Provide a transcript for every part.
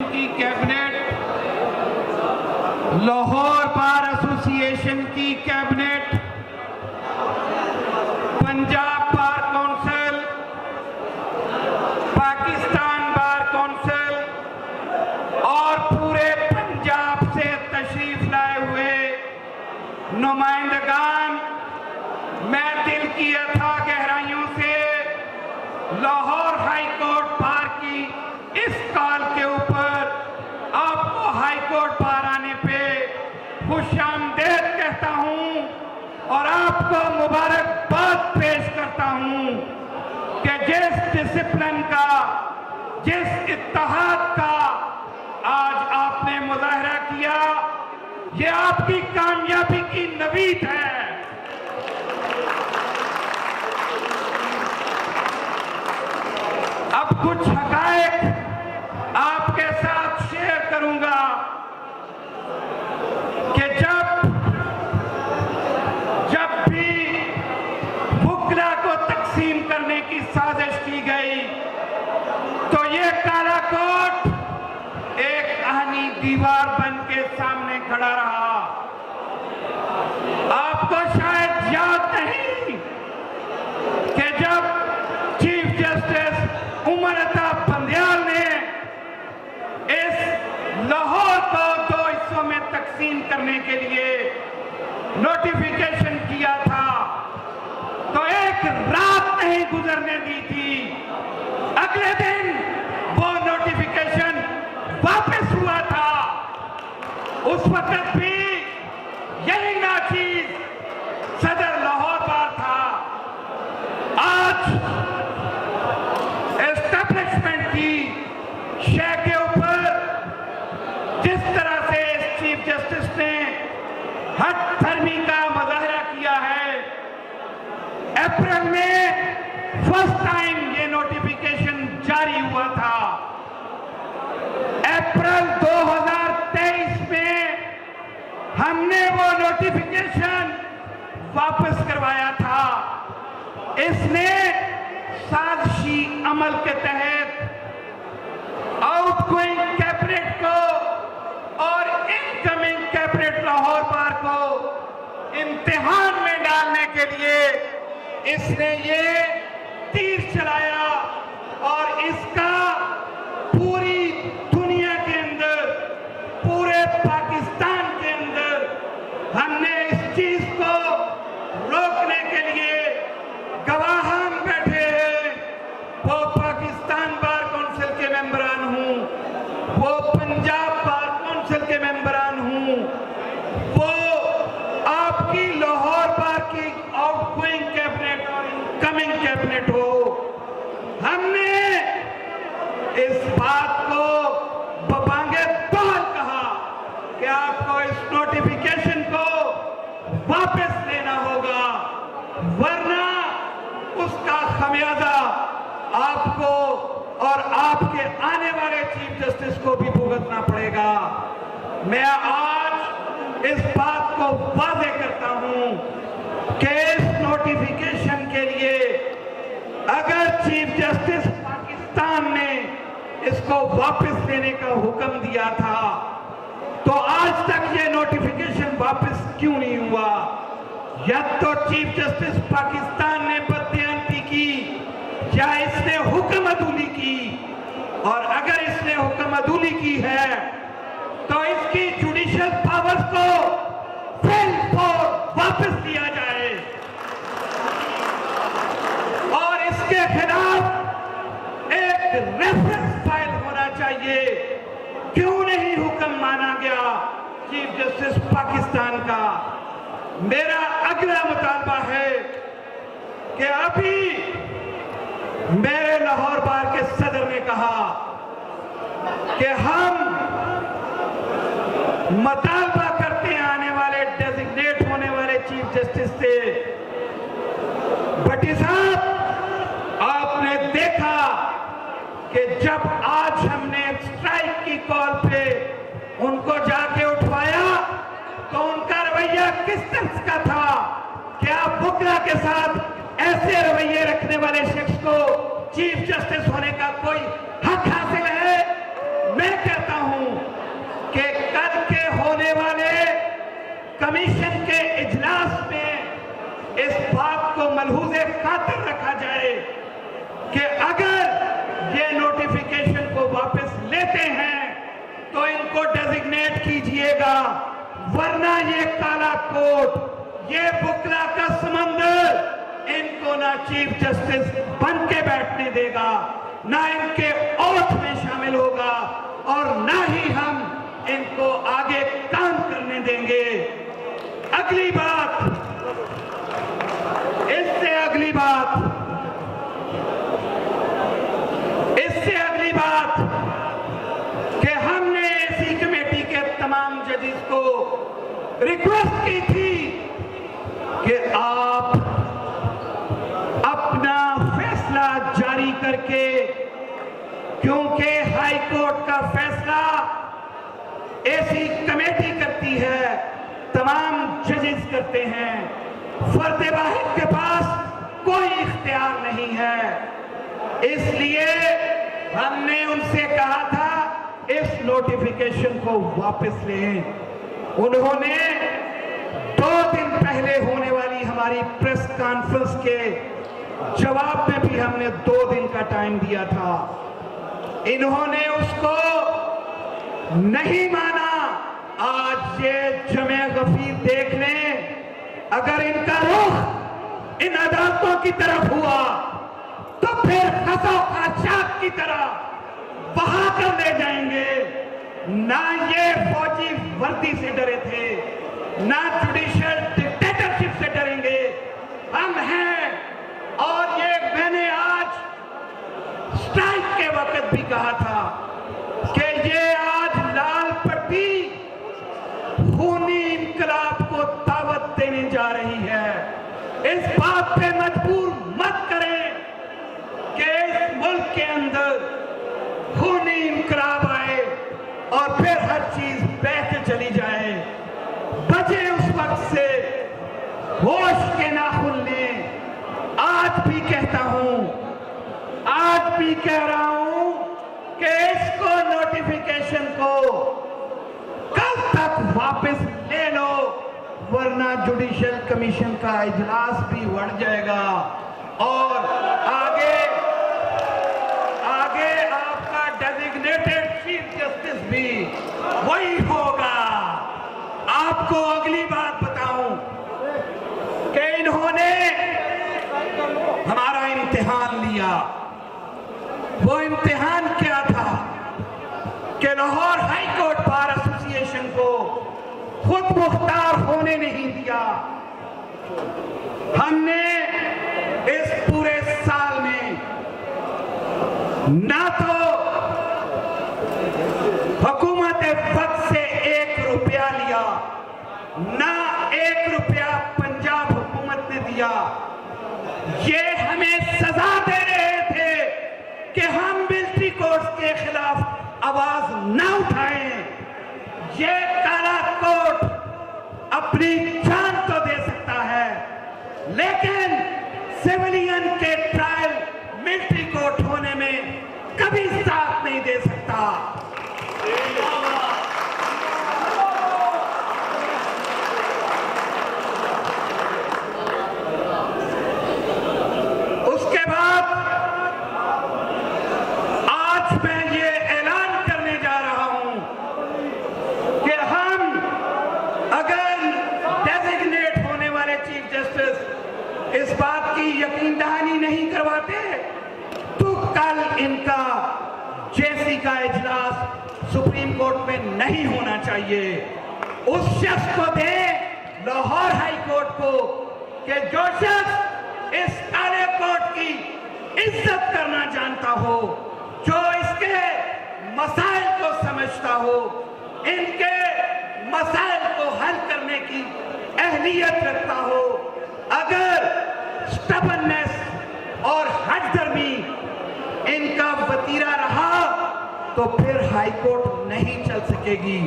की cabinet, Lahore bar association की cabinet, Punjab bar council, Pakistan bar council और पूरे पंजाब से तशरीफ लाए हुए नुमाइंदगान, मैं दिल की अथाह गहराइयों से लाहौर हाई कोर्ट बार की इस कॉल के ऊपर आपको हाई कोर्ट बार आने पे खुशामदीद कहता हूं और आपको मुबारकबाद पेश करता हूं कि जिस डिसिप्लिन का, जिस इत्तेहाद का आज आपने मुजाहरा किया, ये आपकी कामयाबी की नवीद है। अब कुछ हकायक आपके साथ शेयर करूंगा कि जब भी बुकला को तकसीम करने की साजिश की गई तो ये काला कोट एक आहनी दीवार बन के सामने खड़ा रहा। आपको शायद याद नहीं कि जब चीफ जस्टिस उमर अता बंदयाल ने इस लाहौर को 2 हिस्सों में तकसीम करने के लिए नोटिफिकेशन किया था तो एक रात नहीं गुजरने दी थी, अगले दिन वो नोटिफिकेशन वापस हुआ था। उस वक्त भी यही नाचीज सदर लाहौर बार था। आज एस्टेब्लिशमेंट की शय के ऊपर जिस तरह से चीफ जस्टिस ने हद धर्मी का मुजाहरा किया है, अप्रैल में फर्स्ट टाइम ये नोटिफिकेशन जारी हुआ था। अप्रैल 2023 में हमने वो नोटिफिकेशन वापस करवाया था। इसने साजिशी अमल के तहत आउटगोइंग कैबिनेट को और इनकमिंग कैबिनेट लाहौर बार को इम्तिहान में डालने के लिए इसने ये तीर चलाया और इसका पूरी दुनिया के अंदर, पूरे पाकिस्तान के अंदर हमने इस चीज को रोकने के लिए गवाह बैठे हैं। वो पाकिस्तान बार काउंसिल के मेंबरान हूं, वो पंजाब बार काउंसिल के मेंबरान हूं, वो आपकी लाहौर बार की आउटगोइंग कैबिनेट और इनकमिंग कैबिनेट हो। हमने इस बात को बबांगे तौल कहा कि आपको इस नोटिफिकेशन को वापस लेना होगा, वरना उसका खमियाजा आपको और आपके आने वाले चीफ जस्टिस को भी भुगतना पड़ेगा। मैं आज इस बात को वादे करता हूं कि इस नोटिफिकेशन के लिए अगर चीफ जस्टिस पाकिस्तान ने इसको वापस लेने का हुक्म दिया था तो आज तक ये नोटिफिकेशन वापस क्यों नहीं हुआ? या तो चीफ जस्टिस पाकिस्तान ने बददियानती की या इसने हुक्म अदूली की, और अगर इसने हुक्म अदूली की है तो इसकी जुडिशियल पावर्स को फिल वापस लिया जाए और इसके खिलाफ एक रेफरेंस फाइल होना चाहिए। क्यों नहीं हुक्म माना गया चीफ जस्टिस पाकिस्तान का? मेरा अगला मुतालबा है कि अभी मेरे लाहौर बार के सदर ने कहा कि हम मुतालबा करते हैं आने वाले डेजिग्नेट होने वाले चीफ जस्टिस से। भट्टी साहब, आपने देखा कि जब आज हमने स्ट्राइक की कॉल पे उनको जाके उठवाया तो उनका रवैया किस तरह का था? क्या बुकला के साथ ऐसे रवैये रखने वाले शख्स को चीफ जस्टिस होने का कोई हक हासिल है? मैं कहता हूं कमीशन के इजलास में इस बात को मलहूज़े खातिर रखा जाए कि अगर ये नोटिफिकेशन को वापस लेते हैं तो इनको डेजिग्नेट कीजिएगा, वरना ये काला कोट, ये बुकला का समंदर इनको ना चीफ जस्टिस बन के बैठने देगा, ना इनके ओथ में शामिल होगा और ना ही हम इनको आगे काम करने देंगे। अगली बात, इससे अगली बात कि हमने ऐसी कमेटी के तमाम जजेस को रिक्वेस्ट की थी कि आप अपना फैसला जारी करके, क्योंकि हाई कोर्ट का फैसला ऐसी कमेटी करती है, तमाम जजेस करते हैं, फर्द वाहिद के पास कोई इख्तियार नहीं है। इसलिए हमने उनसे कहा था इस नोटिफिकेशन को वापस लें। उन्होंने 2 दिन पहले होने वाली हमारी प्रेस कॉन्फ्रेंस के जवाब में भी हमने 2 दिन का टाइम दिया था, इन्होंने उसको नहीं माना। आज ये जमे गफीर देख लें, अगर इनका रुख इन अदालतों की तरफ हुआ तो फिर खसो खाशाक की तरह बहा कर ले जाएंगे। ना ये फौजी वर्दी से डरे थे, ना जुडिशियल डिक्टेटरशिप से डरेंगे, हम हैं। और ये मैंने आज स्ट्राइक के वक्त भी कहा था कि ये आज लाल पट्टी खूनी इनकलाब को दावत देने जा रही है। इस बात पे मजबूर मत करें कि इस मुल्क के अंदर खूनी इनकलाब आए और फिर हर चीज बह के चली जाए। बचे उस वक्त से, होश के नाखुन लें। आज भी कहता हूं, आज भी कह रहा हूं कि इसको नोटिफिकेशन को कल तक वापस ले लो, वरना जुडिशियल कमीशन का इजलास भी बढ़ जाएगा और आगे आपका डेजिग्नेटेड चीफ जस्टिस भी वही होगा। आपको अगली बात बताऊं कि इन्होंने हमारा इम्तिहान लिया। वो इम्तिहान क्या था कि Lahore high court bar association को खुद मुख्तार होने नहीं दिया। हमने इस पूरे साल में ना तो हुकूमत वक्त से 1 रुपया लिया, ना 1 रुपया पंजाब हुकूमत ने दिया। ये हमें सजा दे रहे थे कि हम मिलिट्री कोर्ट्स के खिलाफ आवाज न उठाएं। ये काला कोर्ट अपनी जान तो दे सकता है, लेकिन सिविलियन के ट्रायल मिलिट्री कोर्ट होने में कभी साथ नहीं दे सकता। उसके बाद आज मैं ये ऐलान करने जा रहा हूं कि हम अगर डेजिग्नेट होने वाले चीफ जस्टिस इस बात की यकीन दहानी नहीं करवाते तो कल इनका जेसी का इजलास सुप्रीम कोर्ट में नहीं होना चाहिए। उस शख्स को दे लाहौर हाई कोर्ट को कि जो शख्स इस काले कोर्ट की इज्जत करना जानता हो, जो इसके मसाइल को समझता हो, इनके मसाइल को हल करने की अहलियत रखता हो। अगर स्टबननेस और हठधर्मी इनका वतीरा रहा तो फिर हाई कोर्ट नहीं चल सकेगी।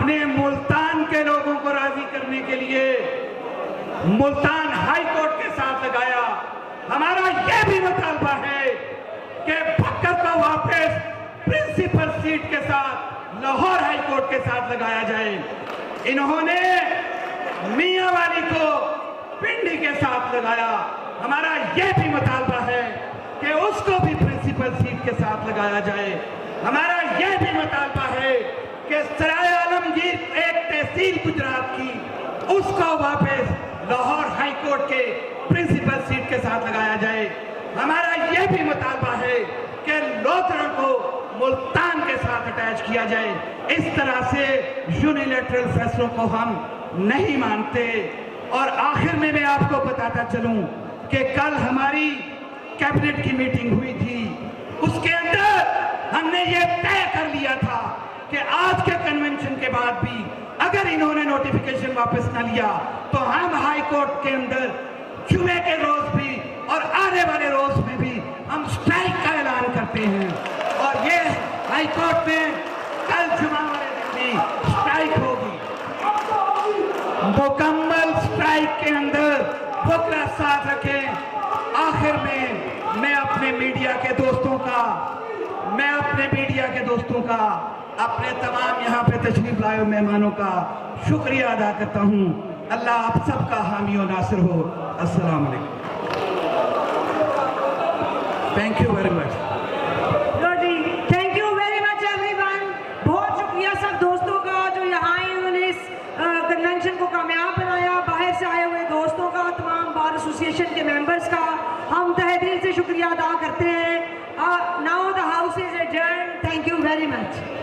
हमने मुल्तान के लोगों को राजी करने के लिए मुल्तान हाई कोर्ट के साथ लगाया। हमारा यह भी मुतालबा है कि भक्कर को वापस प्रिंसिपल सीट के साथ लाहौर हाई कोर्ट के साथ लगाया जाए। इन्होंने मियांवाली को पिंडी के साथ लगाया। हमारा यह भी मुतालबा है कि उसको भी प्रिंसिपल सीट के साथ लगाया जाए। हमारा यह भी मुतालबा है कि सराय आलमगीर एक तहसील गुजरात की, उसको वापस लाहौर हाई कोर्ट के प्रिंसिपल सीट के साथ लगाया जाए। हमारा यह भी मुतालबा है कि लोथरा को मुल्तान के साथ अटैच किया जाए। इस तरह से यूनिलैटरल फैसलों को हम नहीं मानते। और आखिर में मैं आपको बताता चलूं कि कल हमारी कैबिनेट की मीटिंग हुई थी, उसके अंदर हमने ये तय कर लिया था कि आज के कन्वेंशन के बाद भी अगर इन्होंने नोटिफिकेशन वापस न लिया तो हम हाई कोर्ट के अंदर जुमे के रोज भी और आने वाले रोज में भी हम स्ट्राइक का ऐलान करते हैं। और ये हाई कोर्ट में कल जुमा वाले दिन भी स्ट्राइक होगी। मुकम्मल स्ट्राइक के अंदर फकरा साथ रखें। आखिर में मैं अपने मीडिया के दोस्तों का अपने तमाम यहाँ पे तशरीफ लाए मेहमानों का शुक्रिया अदा करता हूँ। अल्लाह आप सबका हामी और नासिर हो। अस्सलाम वालेकुम। Thank you very much. Thank you very much everyone. बहुत शुक्रिया सब दोस्तों का जो यहाँ आए, उन्होंने इस कन्वेंशन को कामयाब बनाया। बाहर से आए हुए दोस्तों का, तमाम बार एसोसिएशन के मेंबर्स का हम तहे दिल से शुक्रिया अदा करते हैं। Now the house is adjourned. Thank you very much.